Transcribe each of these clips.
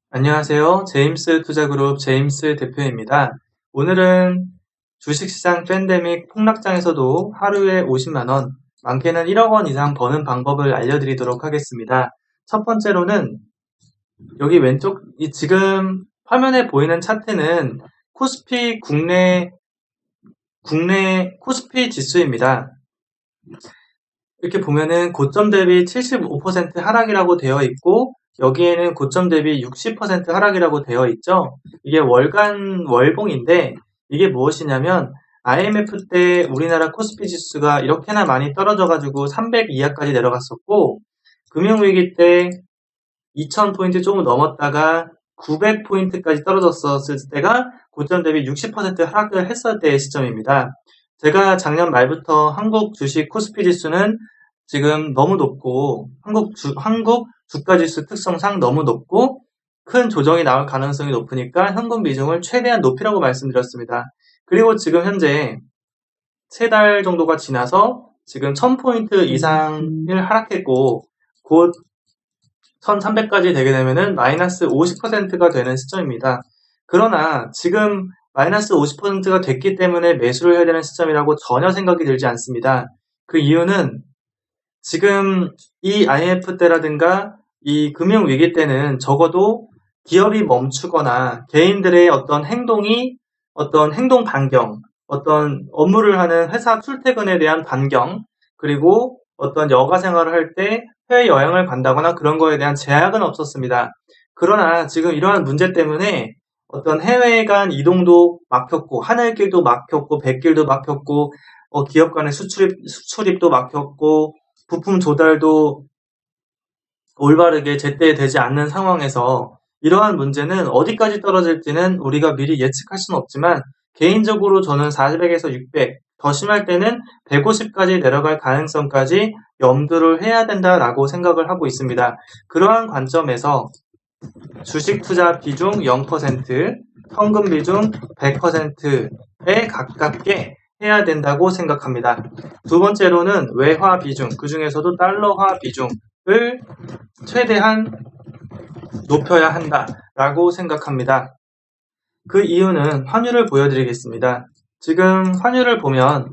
안녕하세요. 제임스 투자그룹 제임스 대표입니다. 오늘은 주식시장 팬데믹 폭락장에서도 하루에 50만 원, 많게는 1억 원 이상 버는 방법을 알려드리도록 하겠습니다. 첫 번째로는 여기 왼쪽 지금 화면에 보이는 차트는 코스피 국내 코스피 지수입니다. 이렇게 보면은 고점 대비 75% 하락이라고 되어 있고 여기에는 고점 대비 60% 하락이라고 되어 있죠. 이게 월봉인데 이게 무엇이냐면 IMF 때 우리나라 코스피 지수가 이렇게나 많이 떨어져가지고 300 이하까지 내려갔었고 금융위기 때 2000포인트 조금 넘었다가 900포인트까지 떨어졌었을 때가 고점 대비 60% 하락을 했을 때의 시점입니다. 제가 작년 말부터 한국 주식 코스피 지수는 지금 너무 높고 한국 주가 지수 특성상 너무 높고 큰 조정이 나올 가능성이 높으니까 현금 비중을 최대한 높이라고 말씀드렸습니다. 그리고 지금 현재 3달 정도가 지나서 지금 1000포인트 이상을 하락했고 곧 1300까지 되게 되면은 마이너스 50%가 되는 시점입니다. 그러나 지금 마이너스 50%가 됐기 때문에 매수를 해야 되는 시점이라고 전혀 생각이 들지 않습니다. 그 이유는 지금 이 IMF 때라든가 이 금융위기 때는 적어도 기업이 멈추거나 개인들의 어떤 행동 반경, 어떤 업무를 하는 회사 출퇴근에 대한 반경, 그리고 어떤 여가 생활을 할 때 해외여행을 간다거나 그런 거에 대한 제약은 없었습니다. 그러나 지금 이러한 문제 때문에 어떤 해외 간 이동도 막혔고, 하늘길도 막혔고, 뱃길도 막혔고, 기업 간의 수출입도 막혔고, 부품 조달도 올바르게 제때 되지 않는 상황에서 이러한 문제는 어디까지 떨어질지는 우리가 미리 예측할 수는 없지만 개인적으로 저는 400에서 600, 더 심할 때는 150까지 내려갈 가능성까지 염두를 해야 된다라고 생각을 하고 있습니다. 그러한 관점에서 주식 투자 비중 0%, 현금 비중 100%에 가깝게 해야 된다고 생각합니다. 두 번째로는 외화 비중, 그 중에서도 달러화 비중을 최대한 높여야 한다라고 생각합니다. 그 이유는 환율을 보여드리겠습니다. 지금 환율을 보면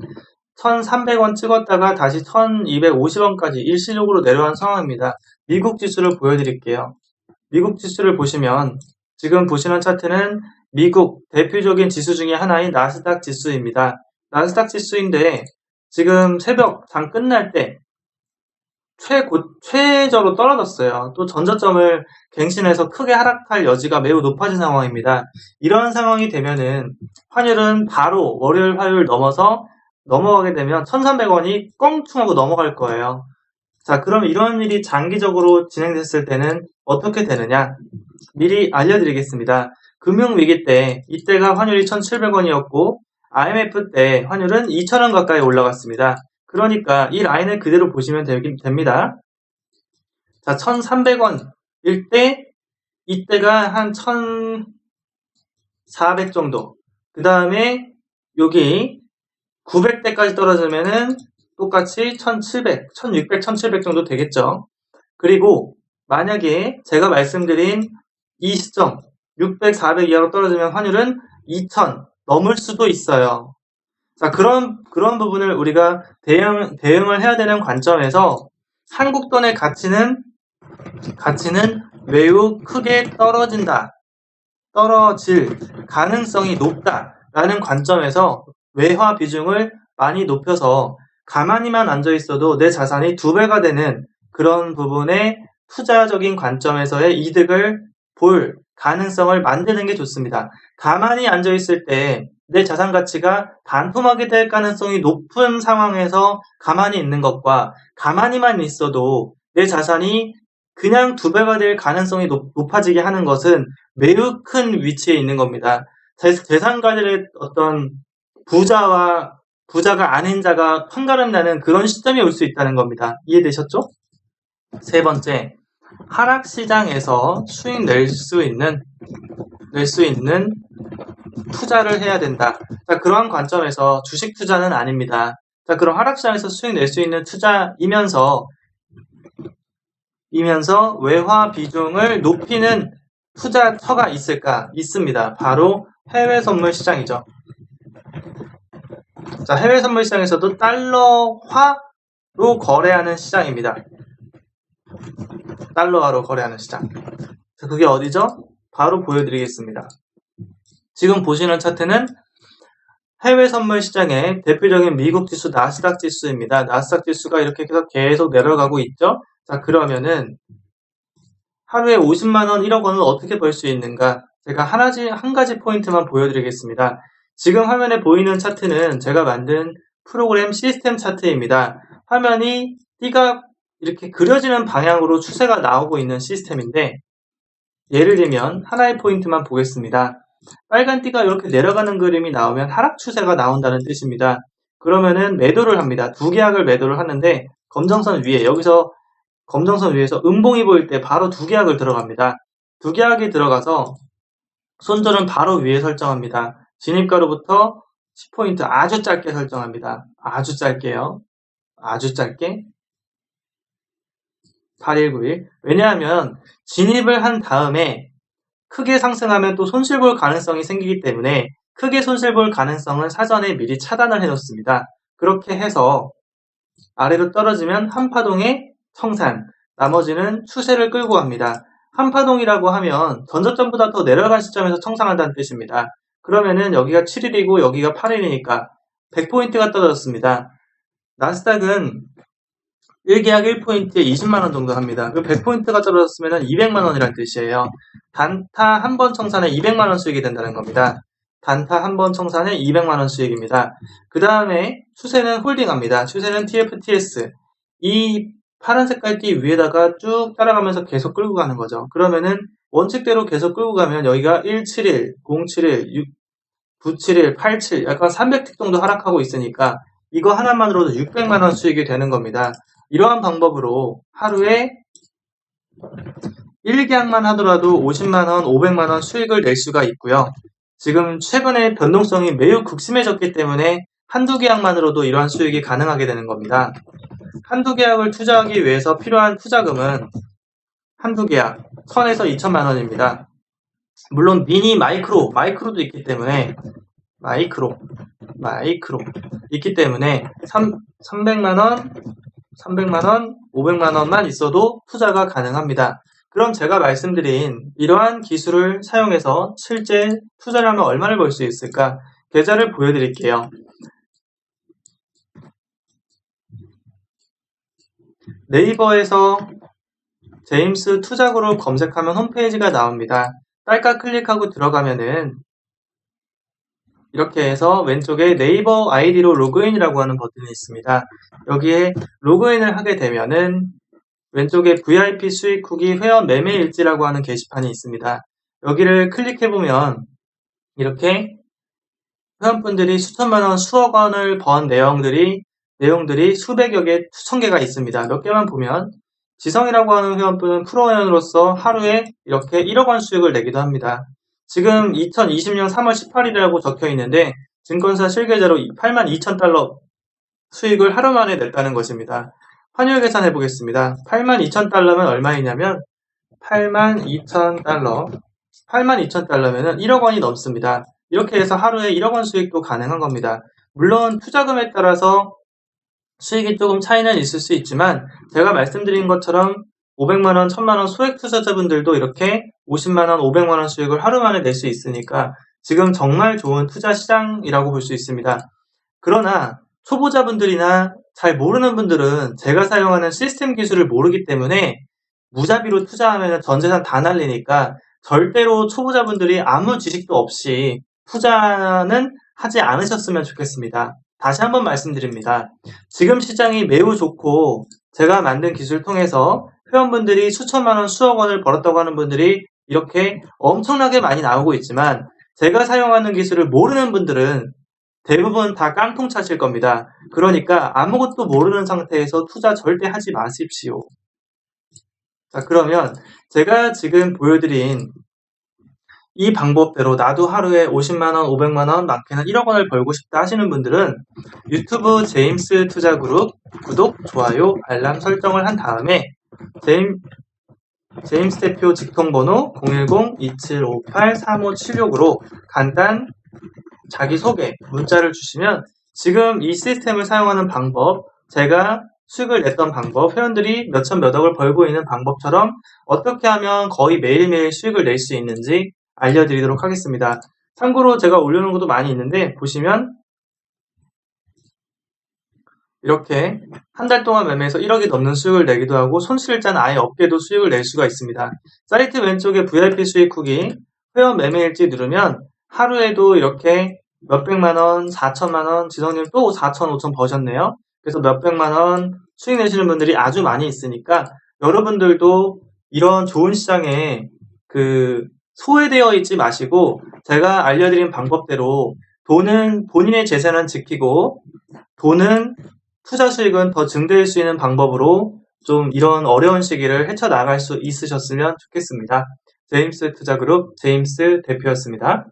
1300원 찍었다가 다시 1250원까지 일시적으로 내려간 상황입니다. 미국 지수를 보여드릴게요. 미국 지수를 보시면 지금 보시는 차트는 미국 대표적인 지수 중에 하나인 나스닥 지수입니다. 나스닥 지수인데 지금 새벽 장 끝날 때 최저로 떨어졌어요. 또 전저점을 갱신해서 크게 하락할 여지가 매우 높아진 상황입니다. 이런 상황이 되면은 환율은 바로 월요일, 화요일 넘어가게 되면 1,300원이 껑충하고 넘어갈 거예요. 자, 그럼 이런 일이 장기적으로 진행됐을 때는 어떻게 되느냐? 미리 알려드리겠습니다. 금융위기 때 이때가 환율이 1,700원이었고 IMF 때 환율은 2,000원 가까이 올라갔습니다. 그러니까 이 라인을 그대로 보시면 됩니다. 자, 1,300원일 때 이때가 한 1,400 정도. 그 다음에 여기 900대까지 떨어지면은 똑같이 1,700, 1,600, 1,700 정도 되겠죠. 그리고 만약에 제가 말씀드린 이 시점 600, 400 이하로 떨어지면 환율은 2,000 넘을 수도 있어요. 자, 그런 부분을 우리가 대응을 해야 되는 관점에서 한국 돈의 가치는 매우 크게 떨어질 가능성이 높다라는 관점에서 외화 비중을 많이 높여서 가만히만 앉아 있어도 내 자산이 2배가 되는 그런 부분의 투자적인 관점에서의 이득을 볼 가능성을 만드는 게 좋습니다. 가만히 앉아 있을 때 내 자산 가치가 반토막이 될 가능성이 높은 상황에서 가만히 있는 것과 가만히만 있어도 내 자산이 그냥 2배가 될 가능성이 높아지게 하는 것은 매우 큰 위치에 있는 겁니다. 재산가들의 어떤 부자가 아닌 자가 판가름 나는 그런 시점이 올 수 있다는 겁니다. 이해되셨죠? 세 번째, 하락시장에서 수익 낼 수 있는 투자를 해야 된다. 자, 그러한 관점에서 주식 투자는 아닙니다. 자, 그럼 하락시장에서 수익 낼 수 있는 투자이면서 외화 비중을 높이는 투자처가 있을까? 있습니다. 바로 해외 선물 시장이죠. 자, 해외 선물 시장에서도 달러화로 거래하는 시장입니다. 달러화로 거래하는 시장. 자, 그게 어디죠? 바로 보여드리겠습니다. 지금 보시는 차트는 해외 선물 시장의 대표적인 미국 지수 나스닥 지수입니다. 나스닥 지수가 이렇게 계속 내려가고 있죠. 자, 그러면은 하루에 50만원, 1억 원을 어떻게 벌 수 있는가? 제가 한 가지 포인트만 보여드리겠습니다. 지금 화면에 보이는 차트는 제가 만든 프로그램 시스템 차트입니다. 화면이 띠가 이렇게 그려지는 방향으로 추세가 나오고 있는 시스템인데, 예를 들면 하나의 포인트만 보겠습니다. 빨간 띠가 이렇게 내려가는 그림이 나오면 하락 추세가 나온다는 뜻입니다. 그러면은 매도를 합니다. 두 계약을 매도를 하는데, 검정선 위에, 여기서 검정선 위에서 음봉이 보일 때 바로 두 계약을 들어갑니다. 두 계약이 들어가서 손절은 바로 위에 설정합니다. 진입가로부터 10포인트 아주 짧게 설정합니다. 아주 짧게요. 아주 짧게. 8191. 왜냐하면 진입을 한 다음에 크게 상승하면 또 손실 볼 가능성이 생기기 때문에 크게 손실 볼 가능성은 사전에 미리 차단을 해놓습니다. 그렇게 해서 아래로 떨어지면 한파동의 청산, 나머지는 추세를 끌고 갑니다. 한파동이라고 하면 전저점보다 더 내려간 시점에서 청산한다는 뜻입니다. 그러면은 여기가 7일이고 여기가 8일이니까 100포인트가 떨어졌습니다. 나스닥은 1계약 1포인트에 20만원 정도 합니다. 100포인트가 떨어졌으면 200만원이라는 뜻이에요. 단타 한 번 청산에 200만원 수익이 된다는 겁니다. 단타 한 번 청산에 200만원 수익입니다. 그 다음에 추세는 홀딩합니다. 추세는 TFTS. 이 파란 색깔 띠 위에다가 쭉 따라가면서 계속 끌고 가는 거죠. 그러면은 원칙대로 계속 끌고 가면 여기가 171, 071, 6, 971, 87 약간 300틱 정도 하락하고 있으니까 이거 하나만으로도 600만원 수익이 되는 겁니다. 이러한 방법으로 하루에 1계약만 하더라도 50만원, 500만원 수익을 낼 수가 있고요. 지금 최근에 변동성이 매우 극심해졌기 때문에 한두 계약만으로도 이러한 수익이 가능하게 되는 겁니다. 한두 계약을 투자하기 위해서 필요한 투자금은 한두 계약 1000에서 2000만원입니다. 물론 미니, 마이크로도 있기 때문에 마이크로 있기 때문에 300만원, 500만원만 있어도 투자가 가능합니다. 그럼 제가 말씀드린 이러한 기술을 사용해서 실제 투자를 하면 얼마를 벌 수 있을까? 계좌를 보여드릴게요. 네이버에서 제임스 투자그룹 검색하면 홈페이지가 나옵니다. 딸깍 클릭하고 들어가면은 이렇게 해서 왼쪽에 네이버 아이디로 로그인이라고 하는 버튼이 있습니다. 여기에 로그인을 하게 되면은 왼쪽에 VIP 수익 후기 회원 매매 일지라고 하는 게시판이 있습니다. 여기를 클릭해보면 이렇게 회원분들이 수천만원, 수억 원을 번 내용들이 수백여 개, 수천 개가 있습니다. 몇 개만 보면 지성이라고 하는 회원분은 프로회원으로서 하루에 이렇게 1억 원 수익을 내기도 합니다. 지금 2020년 3월 18일이라고 적혀 있는데 증권사 실계좌로 82,000달러 수익을 하루 만에 냈다는 것입니다. 환율 계산해 보겠습니다. 82,000달러면 얼마이냐면 82,000달러면은 1억 원이 넘습니다. 이렇게 해서 하루에 1억 원 수익도 가능한 겁니다. 물론 투자금에 따라서 수익이 조금 차이는 있을 수 있지만 제가 말씀드린 것처럼 500만원, 1000만원 소액 투자자분들도 이렇게 50만원, 500만원 수익을 하루 만에 낼 수 있으니까 지금 정말 좋은 투자 시장이라고 볼 수 있습니다. 그러나 초보자분들이나 잘 모르는 분들은 제가 사용하는 시스템 기술을 모르기 때문에 무자비로 투자하면 전재산 다 날리니까 절대로 초보자분들이 아무 지식도 없이 투자는 하지 않으셨으면 좋겠습니다. 다시 한번 말씀드립니다. 지금 시장이 매우 좋고 제가 만든 기술을 통해서 회원분들이 수천만원, 수억 원을 벌었다고 하는 분들이 이렇게 엄청나게 많이 나오고 있지만 제가 사용하는 기술을 모르는 분들은 대부분 다 깡통 차실 겁니다. 그러니까 아무것도 모르는 상태에서 투자 절대 하지 마십시오. 자, 그러면 제가 지금 보여드린 이 방법대로 나도 하루에 50만원, 500만원, 많게는 1억 원을 벌고 싶다 하시는 분들은 유튜브 제임스 투자그룹 구독, 좋아요, 알람 설정을 한 다음에 제임스 대표 직통번호 010-2758-3576으로 간단 자기소개 문자를 주시면 지금 이 시스템을 사용하는 방법, 제가 수익을 냈던 방법, 회원들이 몇천 몇억을 벌고 있는 방법처럼 어떻게 하면 거의 매일매일 수익을 낼 수 있는지 알려드리도록 하겠습니다. 참고로 제가 올려놓은 것도 많이 있는데 보시면 이렇게 한 달 동안 매매해서 1억이 넘는 수익을 내기도 하고 손실자는 아예 없게도 수익을 낼 수가 있습니다. 사이트 왼쪽에 VIP 수익 후기 회원 매매 일지 누르면 하루에도 이렇게 몇백만원, 4천만원, 지성님 또 4천, 5천 버셨네요. 그래서 몇백만원 수익 내시는 분들이 아주 많이 있으니까 여러분들도 이런 좋은 시장에 소외되어 있지 마시고 제가 알려드린 방법대로 돈은 본인의 재산은 지키고 돈은 투자 수익은 더 증대할 수 있는 방법으로 좀 이런 어려운 시기를 헤쳐나갈 수 있으셨으면 좋겠습니다. 제임스 투자그룹 제임스 대표였습니다.